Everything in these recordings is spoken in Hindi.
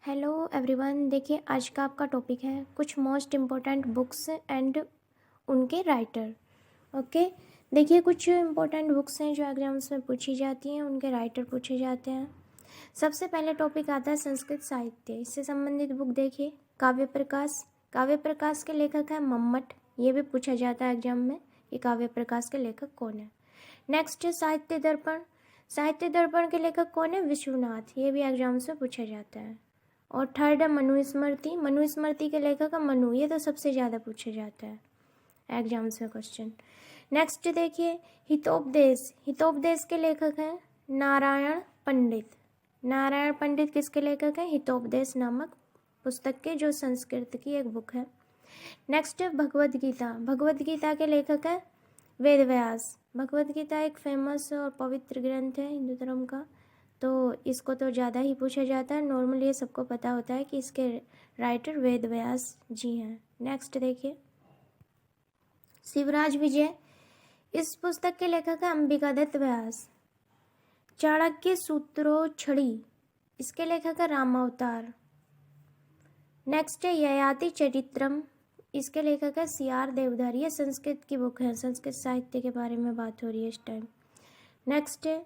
Hello everyone. देखिए आज का आपका टॉपिक है कुछ मोस्ट इम्पोर्टेंट बुक्स एंड उनके राइटर। ओके, देखिए कुछ इम्पोर्टेंट बुक्स हैं जो एग्जाम्स में पूछी जाती हैं, उनके राइटर पूछे जाते हैं। सबसे पहले टॉपिक आता है संस्कृत साहित्य। इससे संबंधित बुक देखिए काव्य प्रकाश। काव्य प्रकाश के लेखक है मम्मट। ये भी पूछा जाता है एग्जाम में कि काव्य प्रकाश के लेखक कौन है। नेक्स्ट है साहित्य दर्पण। साहित्य दर्पण के लेखक कौन है? विश्वनाथ। ये भी एग्जाम्स में पूछा जाता है। और थर्ड है मनुस्मृति। मनुस्मृति के लेखक है मनु। ये तो सबसे ज़्यादा पूछा जाता है एग्जाम्स में क्वेश्चन। नेक्स्ट देखिए हितोपदेश। हितोपदेश के लेखक हैं नारायण पंडित। नारायण पंडित किसके लेखक हैं? हितोपदेश नामक पुस्तक के, जो संस्कृत की एक बुक है। नेक्स्ट है भगवद गीता। भगवद गीता के लेखक हैं वेद व्यास। भगवद गीता एक फेमस और पवित्र ग्रंथ है हिंदू धर्म का, तो इसको तो ज़्यादा ही पूछा जाता है। नॉर्मली ये सबको पता होता है कि इसके राइटर वेद व्यास जी हैं। नेक्स्ट देखिए शिवराज विजय। इस पुस्तक के लेखक है अंबिकादत्त व्यास। चाणक्य सूत्रोच्छड़ी। इसके लेखक है रामावतार। नेक्स्ट है ययाति चरित्रम। इसके लेखक है सी.आर. देवधर। ये संस्कृत की बुक है, संस्कृत साहित्य के बारे में बात हो रही है इस टाइम। नेक्स्ट है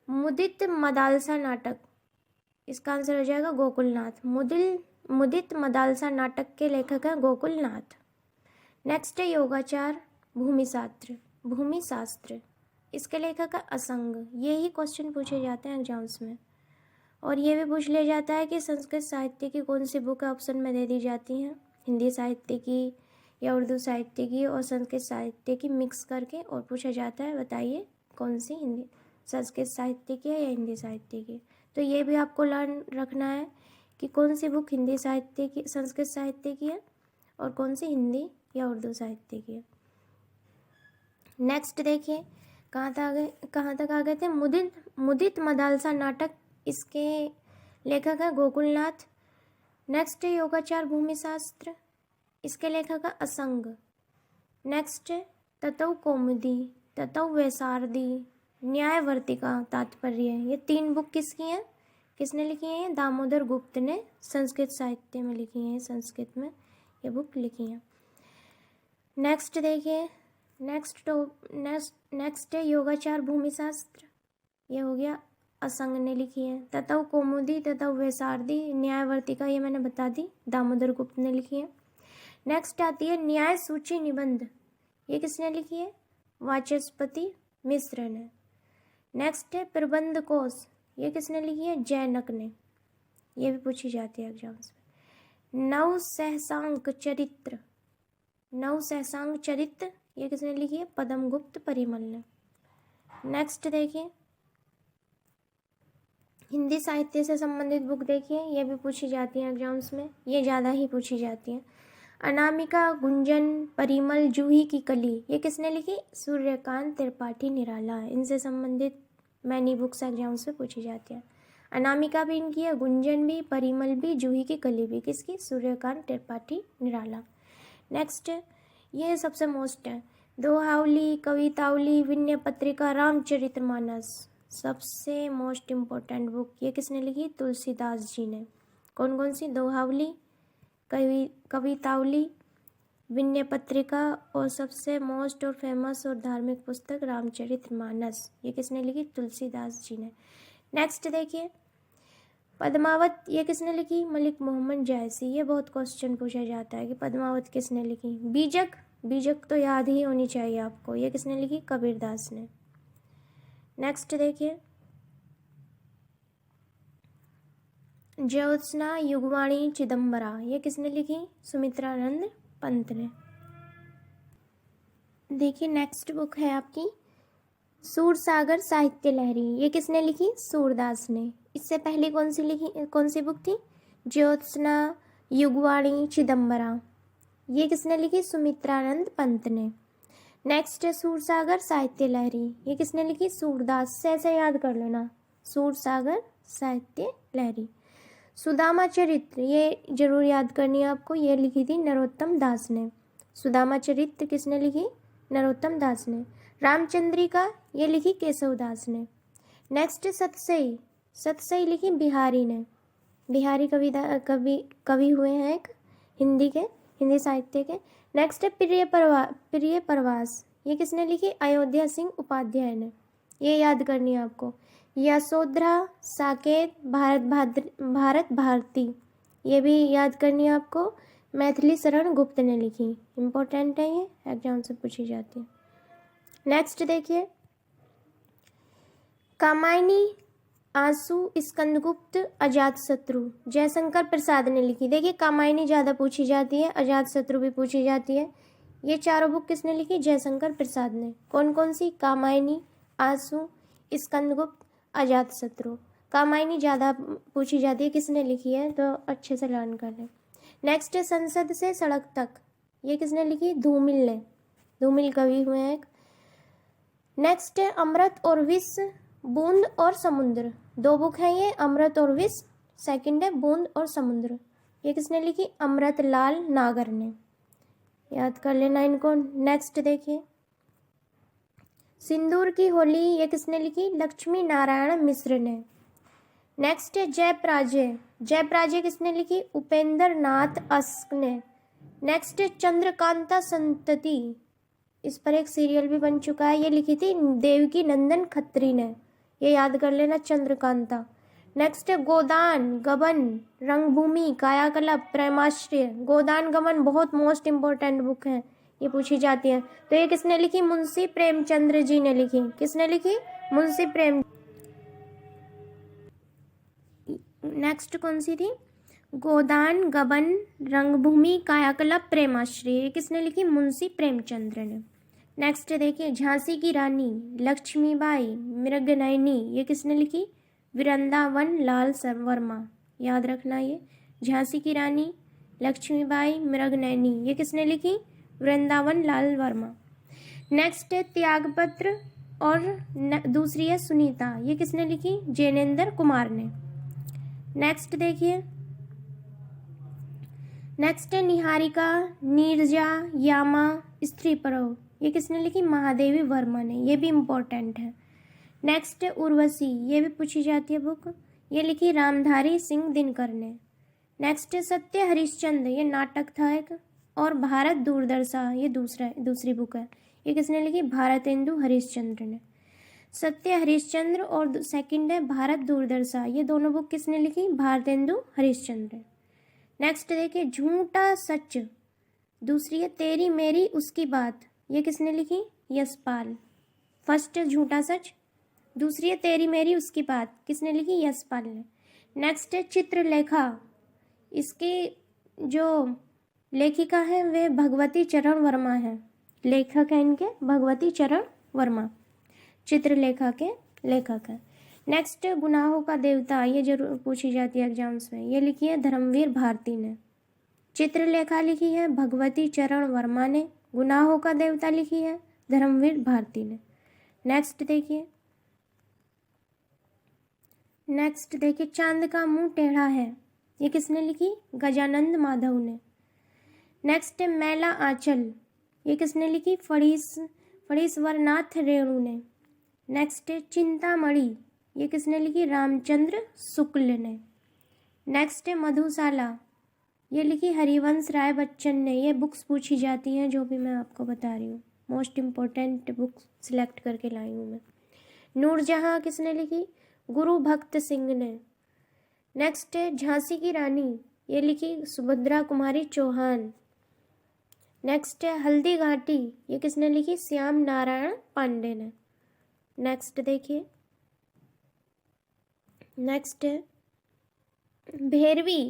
मुदित मदालसा नाटक। इसका आंसर हो जाएगा गोकुलनाथ। मुदित मदालसा नाटक के लेखक हैं गोकुलनाथ। नेक्स्ट है योगाचार भूमिशास्त्र। भूमिशास्त्र इसके लेखक है असंग। ये ही क्वेश्चन पूछे जाते हैं एग्जाम्स में। और ये भी पूछ लिया जाता है कि संस्कृत साहित्य की कौन सी बुक ऑप्शन में दे दी जाती हैं, हिंदी साहित्य की या उर्दू साहित्य की और संस्कृत साहित्य की मिक्स करके, और पूछा जाता है बताइए कौन सी हिंदी संस्कृत साहित्य की है या हिंदी साहित्य की। तो ये भी आपको लर्न रखना है कि कौन सी बुक हिंदी साहित्य की, संस्कृत साहित्य की है और कौन सी हिंदी या उर्दू साहित्य की है। नेक्स्ट देखिए कहाँ तक आ गए थे। मुदित मदालसा नाटक। इसके लेखक है गोकुलनाथ। नेक्स्ट है योगाचार भूमिशास्त्र। इसके लेखक है असंग। नेक्स्ट है ततव कौमुदी, ततव वैसारदी, न्यायवर्तिका तात्पर्य। ये तीन बुक किसकी हैं, किसने लिखी है? दामोदर गुप्त ने संस्कृत साहित्य में लिखी है, संस्कृत में ये बुक लिखी है। नेक्स्ट देखिए नेक्स्ट है योगाचार भूमिशास्त्र। ये हो गया असंग ने लिखी है। ततव कौमुदी, ततव वैसारदी, न्यायवर्तिका ये मैंने बता दी, दामोदर गुप्त ने लिखी है। नेक्स्ट आती है न्याय सूची निबंध। ये किसने लिखी है? वाचस्पति मिश्र ने। नेक्स्ट है प्रबंध कोश। ये किसने लिखी है? जैनक ने। ये भी पूछी जाती है एग्जाम्स में। नव सहसांक चरित्र। नव सहसांक चरित्र ये किसने लिखी है? पद्मगुप्त परिमल ने। नेक्स्ट देखिए हिंदी साहित्य से संबंधित बुक देखिए, ये भी पूछी जाती है एग्जाम्स में, ये ज़्यादा ही पूछी जाती है। अनामिका, गुंजन, परिमल, जूही की कली ये किसने लिखी? सूर्यकांत त्रिपाठी निराला। इनसे संबंधित मैनी बुक्स एग्जाम्स में पूछी जाती है। अनामिका भी इनकी है, गुंजन भी, परिमल भी, जूही की कली भी किसकी? सूर्यकांत त्रिपाठी निराला। नेक्स्ट ये सबसे मोस्ट है दोहावली, कवितावली, विनय पत्रिका, रामचरितमानस। सबसे मोस्ट इम्पोर्टेंट बुक ये किसने लिखी? तुलसीदास जी ने। कौन कौन सी? दोहावली, कवितावली, विनय पत्रिका और सबसे मोस्ट और फेमस और धार्मिक पुस्तक रामचरितमानस। ये किसने लिखी? तुलसीदास जी ने। नेक्स्ट देखिए पद्मावत। ये किसने लिखी? मलिक मोहम्मद जायसी। ये बहुत क्वेश्चन पूछा जाता है कि पद्मावत किसने लिखी। बीजक। बीजक तो याद ही होनी चाहिए आपको। ये किसने लिखी? कबीरदास ने। नेक्स्ट देखिए ज्योत्सना युगवाणी चिदम्बरा। ये किसने लिखी? सुमित्रानंद पंत ने। देखिए नेक्स्ट बुक है आपकी सूरसागर साहित्य लहरी। ये किसने लिखी? सूरदास ने। इससे पहले कौन सी बुक थी? ज्योत्सना युगवाणी चिदम्बरा। ये किसने लिखी? सुमित्रानंद पंत ने। नेक्स्ट है सूरसागर साहित्य लहरी। ये किसने लिखी? सूरदास। से ऐसे याद कर लेना, सूरसागर साहित्य लहरी। सुदामा चरित्र ये जरूर याद करनी है आपको। ये लिखी थी नरोत्तम दास ने। सुदामा चरित्र किसने लिखी? नरोत्तम दास ने। रामचंद्रिका ये लिखी केशव दास ने। नेक्स्ट सतसई। सतसई लिखी बिहारी ने। बिहारी कवि हुए हैं एक हिंदी साहित्य के। नेक्स्ट है प्रिय प्रवास, ये किसने लिखी? अयोध्या सिंह उपाध्याय ने। ये याद करनी है आपको। यशोधरा साकेत भारत भारती, ये भी याद करनी है आपको। मैथिली शरण गुप्त ने लिखी। इम्पोर्टेंट है, ये एग्जाम से पूछी जाती है। नेक्स्ट देखिए, कामायनी आंसू स्कंदगुप्त अजातशत्रु, जयशंकर प्रसाद ने लिखी। देखिए कामायनी ज़्यादा पूछी जाती है, अजातशत्रु भी पूछी जाती है। ये चारों बुक किसने लिखी? जयशंकर प्रसाद ने। कौन कौन सी? कामायनी, आंसू, स्कंदगुप्त, अजातशत्रु। कामायनी ज़्यादा पूछी जाती है, किसने लिखी है, तो अच्छे से लर्न कर लें। नेक्स्ट है संसद से सड़क तक, ये किसने लिखी? धूमिल ने। धूमिल कवि हुए हैं एक। नेक्स्ट है अमृत और विष, बूंद और समुद्र, दो बुक हैं ये, अमृत और विष। सेकंड है बूंद और समुद्र, ये किसने लिखी? अमृतलाल नागर ने। याद कर लेना इनको। नेक्स्ट देखिए, सिंदूर की होली, ये किसने लिखी? लक्ष्मी नारायण मिश्र ने। नेक्स्ट है जयपराजय, जयपराजय किसने लिखी? उपेंद्र नाथ अस्क ने। नेक्स्ट है चंद्रकांता संतति, इस पर एक सीरियल भी बन चुका है, ये लिखी थी देवकी नंदन खत्री ने। ये याद कर लेना, चंद्रकांता। नेक्स्ट है गोदान गबन रंगभूमि कायाकल्प प्रेमाश्रय। गोदान गबन बहुत मोस्ट इम्पोर्टेंट बुक है, ये पूछी जाती है। तो ये किसने लिखी? मुंशी प्रेमचंद्र जी ने लिखी। किसने लिखी? मुंशी प्रेम। नेक्स्ट कौन सी थी? गोदान गबन रंगभूमि कायाकल्प प्रेमाश्रय, ये किसने लिखी? मुंशी प्रेमचंद्र ने। नेक्स्ट देखिए, झांसी की रानी लक्ष्मीबाई मृगनयनी, ये किसने लिखी? वृंदावन लाल वर्मा। याद रखना ये, झांसी की रानी लक्ष्मीबाई मृगनयनी, ये किसने लिखी? वृंदावन लाल वर्मा। नेक्स्ट है त्यागपत्र और दूसरी है सुनीता, ये किसने लिखी? जैनेन्द्र कुमार ने। नेक्स्ट देखिए, नेक्स्ट है निहारिका नीरजा यामा स्त्री पर्व, ये किसने लिखी? महादेवी वर्मा ने। ये भी इम्पोर्टेंट है। नेक्स्ट है उर्वशी, ये भी पूछी जाती है बुक, ये लिखी रामधारी सिंह दिनकर ने। नेक्स्ट है सत्य हरिश्चंद्र, ये नाटक था एक। और भारत दूरदर्शा, ये दूसरी बुक है, ये किसने लिखी? भारतेंदु हरिश्चंद्र ने। सत्य हरिश्चंद्र और सेकंड है भारत दूरदर्शा, ये दोनों बुक किसने लिखी? भारतेंदु हरिश्चंद्र। नेक्स्ट देखिए, झूठा सच, दूसरी है तेरी मेरी उसकी बात, ये किसने लिखी? यशपाल। फर्स्ट है झूठा सच, दूसरी है तेरी मेरी उसकी बात, किसने लिखी? यशपाल ने। नेक्स्ट है चित्रलेखा, इसकी जो लेखिका है वे भगवती चरण वर्मा है। लेखक है इनके भगवती चरण वर्मा, चित्रलेखा के लेखक है। नेक्स्ट गुनाहों का देवता, ये जरूर पूछी जाती है एग्जाम्स में, ये लिखी है धर्मवीर भारती ने। चित्रलेखा लिखी है भगवती चरण वर्मा ने। गुनाहों का देवता लिखी है धर्मवीर भारती ने। नेक्स्ट देखिए चांद का मुंह टेढ़ा है, ये किसने लिखी? गजानंद माधव ने। नेक्स्ट मैला आंचल, ये किसने लिखी? फणीश्वरनाथ रेणु ने। नेक्स्ट चिंतामणि, ये किसने लिखी? रामचंद्र शुक्ल ने। नेक्स्ट मधुशाला, ये लिखी हरिवंश राय बच्चन ने। ये बुक्स पूछी जाती हैं जो भी मैं आपको बता रही हूँ, मोस्ट इम्पोर्टेंट बुक्स सिलेक्ट करके लाई हूँ मैं। नूरजहाँ किसने लिखी? गुरु भक्त सिंह ने। नेक्स्ट है झांसी की रानी, ये लिखी सुभद्रा कुमारी चौहान। नेक्स्ट है हल्दी घाटी, ये किसने लिखी? श्याम नारायण पांडे ने। नेक्स्ट देखिए, नेक्स्ट है भैरवी,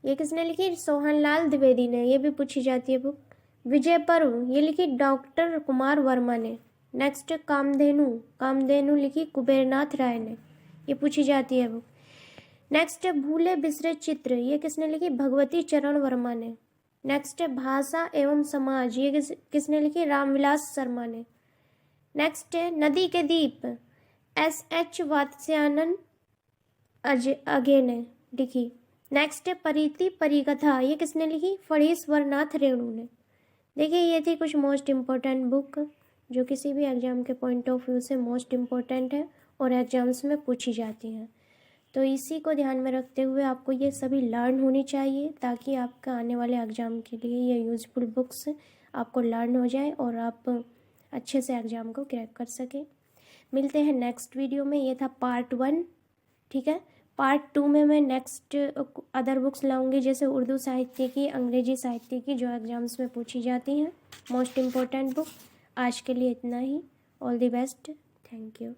ये किसने लिखी? सोहनलाल द्विवेदी ने। ये भी पूछी जाती है बुक। विजय पर्व, ये लिखी डॉक्टर कुमार वर्मा ने। नेक्स्ट कामधेनु लिखी कुबेरनाथ राय ने। ये पूछी जाती है बुक। नेक्स्ट भूले बिसरे चित्र, ये किसने लिखी? भगवती चरण वर्मा ने। नेक्स्ट भाषा एवं समाज, ये किसने लिखी? रामविलास शर्मा ने। नेक्स्ट है नदी के दीप, SH वात्स्यायन अगे ने लिखी। नेक्स्ट है परिति परिकथा, ये किसने लिखी? फणीश्वरनाथ रेणु ने। देखिए ये थी कुछ मोस्ट इम्पोर्टेंट बुक जो किसी भी एग्जाम के पॉइंट ऑफ व्यू से मोस्ट इम्पोर्टेंट है और एग्जाम्स में पूछी जाती हैं। तो इसी को ध्यान में रखते हुए आपको ये सभी लर्न होनी चाहिए, ताकि आपका आने वाले एग्ज़ाम के लिए ये यूज़फुल बुक्स आपको लर्न हो जाए और आप अच्छे से एग्ज़ाम को क्रैक कर सकें। मिलते हैं नेक्स्ट वीडियो में। ये था पार्ट 1, ठीक है। पार्ट 2 में मैं नेक्स्ट अदर बुक्स लाऊंगी, जैसे उर्दू साहित्य की, अंग्रेजी साहित्य की, जो एग्ज़ाम्स में पूछी जाती हैं, मोस्ट इम्पोर्टेंट बुक। आज के लिए इतना ही। All the best. Thank you.